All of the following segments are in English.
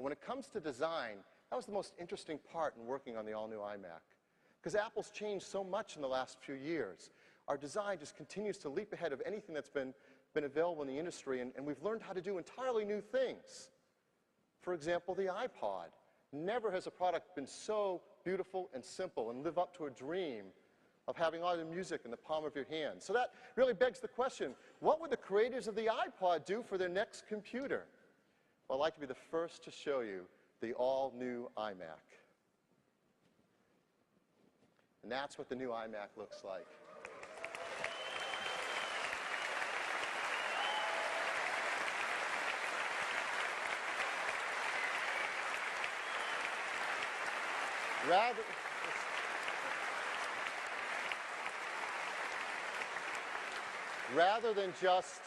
But when it comes to design, that was the most interesting part in working on the all-new iMac. Because Apple's changed so much in the last few years. Our design just continues to leap ahead of anything that's been available in the industry, and we've learned how to do entirely new things. For example, the iPod. Never has a product been so beautiful and simple and live up to a dream of having all the music in the palm of your hand. So that really begs the question, what would the creators of the iPod do for their next computer? Well, I'd like to be the first to show you the all-new iMac. And that's what the new iMac looks like. Rather than just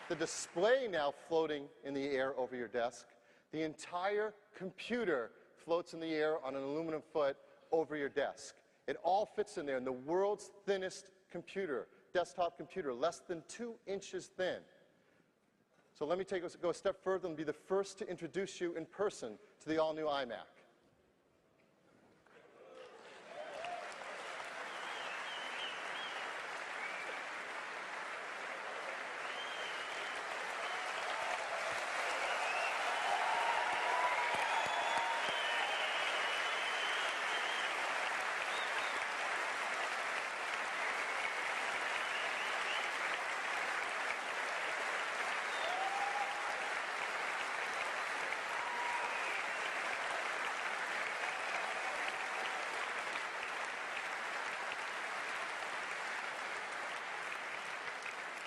the display now floating in the air over your desk, the entire computer floats in the air on an aluminum foot over your desk. It all fits in there in the world's thinnest computer, desktop computer, less than 2 inches thin. So let me go a step further and be the first to introduce you in person to the all-new iMac.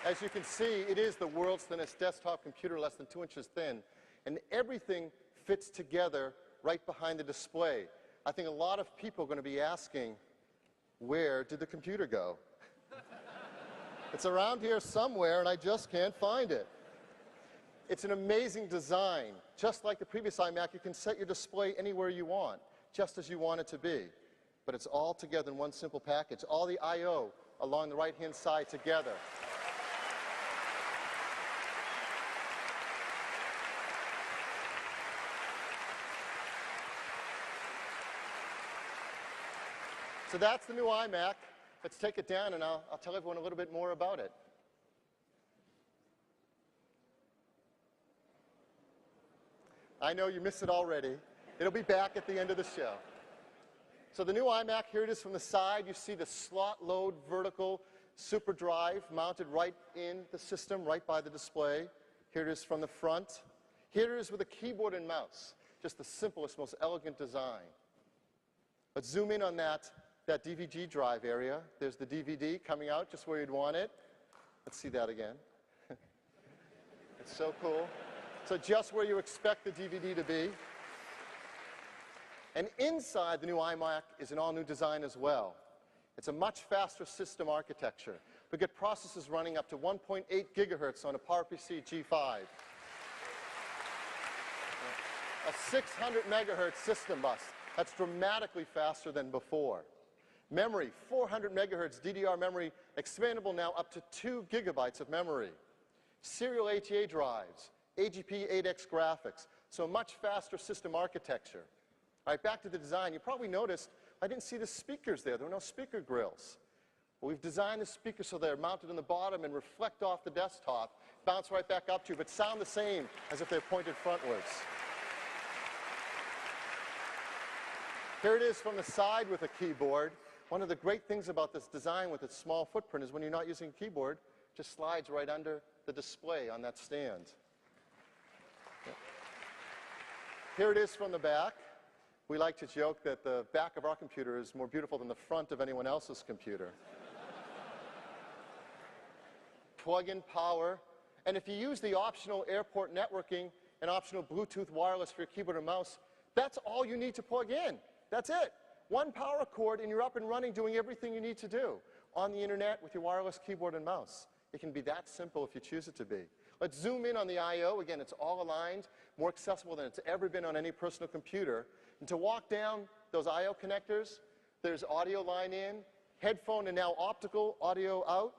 As you can see, it is the world's thinnest desktop computer, less than 2 inches thin, and everything fits together right behind the display. I think a lot of people are going to be asking, where did the computer go? It's around here somewhere, and I just can't find it. It's an amazing design. Just like the previous iMac, you can set your display anywhere you want, just as you want it to be. But it's all together in one simple package. All the I/O along the right-hand side together. So that's the new iMac. Let's take it down, and I'll tell everyone a little bit more about it. I know you missed it already. It'll be back at the end of the show. So the new iMac, here it is from the side. You see the slot load vertical super drive mounted right in the system, right by the display. Here it is from the front. Here it is with a keyboard and mouse. Just the simplest, most elegant design. Let's zoom in on that DVD drive area. There's the DVD coming out just where you'd want it. Let's see that again. It's so cool. So just where you expect the DVD to be. And inside the new iMac is an all-new design as well. It's a much faster system architecture. We get processors running up to 1.8 gigahertz on a PowerPC G5. A 600 megahertz system bus. That's dramatically faster than before. Memory, 400 megahertz DDR memory, expandable now up to 2 gigabytes of memory. Serial ATA drives, AGP8X graphics, so a much faster system architecture. All right, back to the design. You probably noticed I didn't see the speakers there. There were no speaker grills. Well, we've designed the speakers so they're mounted on the bottom and reflect off the desktop, bounce right back up to you, but sound the same as if they're pointed frontwards. Here it is from the side with a keyboard. One of the great things about this design with its small footprint is when you're not using a keyboard, it just slides right under the display on that stand. Here it is from the back. We like to joke that the back of our computer is more beautiful than the front of anyone else's computer. Plug-in power. And if you use the optional airport networking and optional Bluetooth wireless for your keyboard and mouse, that's all you need to plug in. That's it. One power cord and you're up and running doing everything you need to do on the internet with your wireless keyboard and mouse. It can be that simple if you choose it to be. Let's zoom in on the I/O. Again, it's all aligned, more accessible than it's ever been on any personal computer. And to walk down those I/O connectors, there's audio line in, headphone and now optical audio out,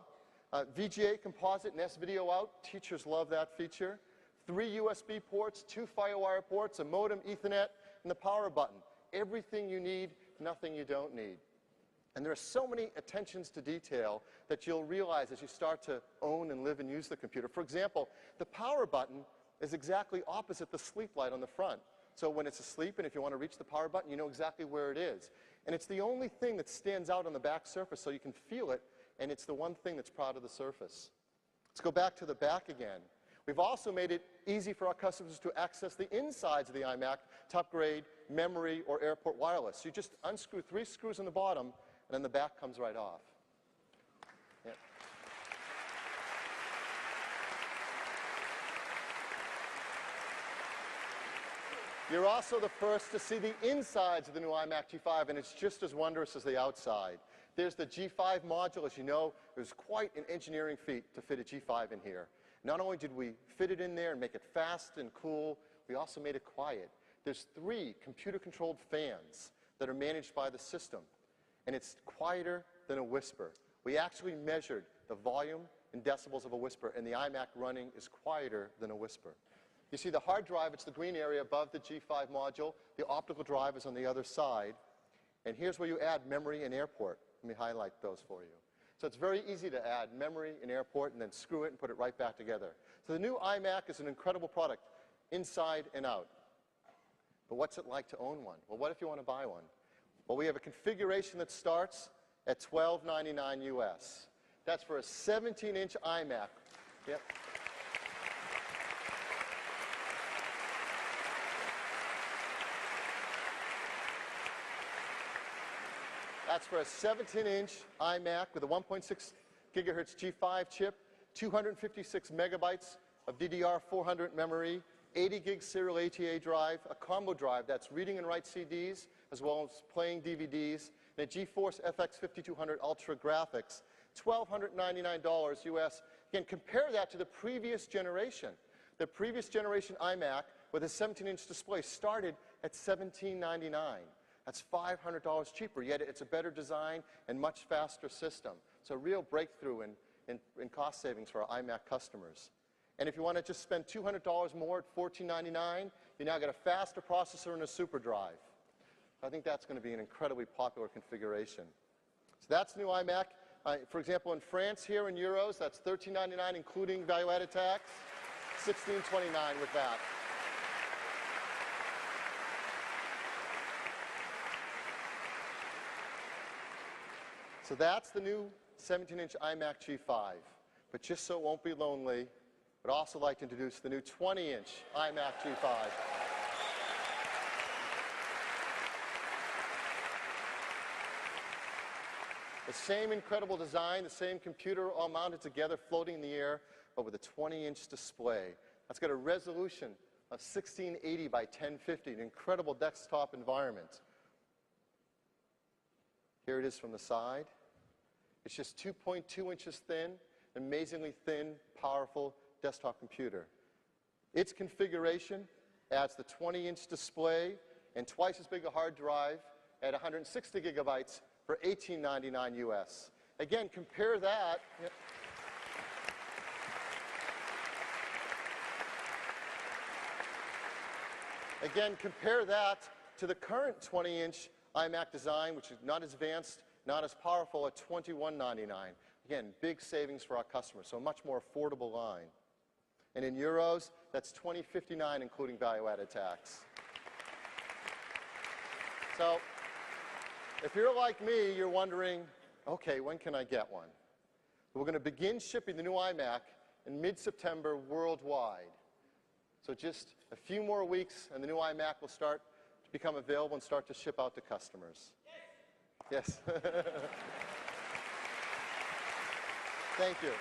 VGA composite and S-video out. Teachers love that feature. 3 USB ports, 2 FireWire ports, a modem, Ethernet, and the power button. Everything you need, nothing you don't need. And there are so many attentions to detail that you'll realize as you start to own and live and use the computer. For example, the power button is exactly opposite the sleep light on the front. So when it's asleep and if you want to reach the power button, you know exactly where it is. And it's the only thing that stands out on the back surface so you can feel it, and it's the one thing that's proud of the surface. Let's go back to the back again. We've also made it easy for our customers to access the insides of the iMac to upgrade memory or airport wireless. You just unscrew 3 screws on the bottom, and then the back comes right off. Yep. You're also the first to see the insides of the new iMac G5, and it's just as wondrous as the outside. There's the G5 module. As you know, it was quite an engineering feat to fit a G5 in here. Not only did we fit it in there and make it fast and cool, we also made it quiet. There's 3 computer-controlled fans that are managed by the system, and it's quieter than a whisper. We actually measured the volume in decibels of a whisper, and the iMac running is quieter than a whisper. You see the hard drive, it's the green area above the G5 module. The optical drive is on the other side. And here's where you add memory and airport. Let me highlight those for you. So it's very easy to add memory and airport and then screw it and put it right back together. So the new iMac is an incredible product, inside and out. But what's it like to own one? Well, what if you want to buy one? Well, we have a configuration that starts at $12.99 US. That's for a 17-inch iMac. Yep. That's for a 17-inch iMac with a 1.6 gigahertz G5 chip, 256 megabytes of DDR400 memory, 80 gig serial ATA drive, a combo drive that's reading and write CDs as well as playing DVDs, and a GeForce FX 5200 Ultra graphics, $1,299 US. Again, compare that to the previous generation. The previous generation iMac with a 17-inch display started at $1,799. That's $500 cheaper, yet it's a better design and much faster system. It's a real breakthrough in cost savings for our iMac customers. And if you want to just spend $200 more at $14.99, you now get a faster processor and a super drive. I think that's going to be an incredibly popular configuration. So that's the new iMac. For example, in France here in euros, that's $13.99 including value-added tax, $16.29 with that. So that's the new 17-inch iMac G5. But just so it won't be lonely, I'd also like to introduce the new 20-inch iMac G5. The same incredible design, the same computer all mounted together, floating in the air, but with a 20-inch display. That's got a resolution of 1680 by 1050, an incredible desktop environment. Here it is from the side. It's just 2.2 inches thin, amazingly thin, powerful desktop computer. Its configuration adds the 20-inch display and twice as big a hard drive at 160 gigabytes for $18.99 US. Again, compare that. Again, compare that to the current 20-inch iMac design, which is not as advanced, not as powerful, at $21.99. Again, big savings for our customers, so a much more affordable line. And in euros, that's $20.59, including value-added tax. So if you're like me, you're wondering, okay, when can I get one? We're going to begin shipping the new iMac in mid-September worldwide. So just a few more weeks, and the new iMac will start to become available and start to ship out to customers. Yes. Thank you.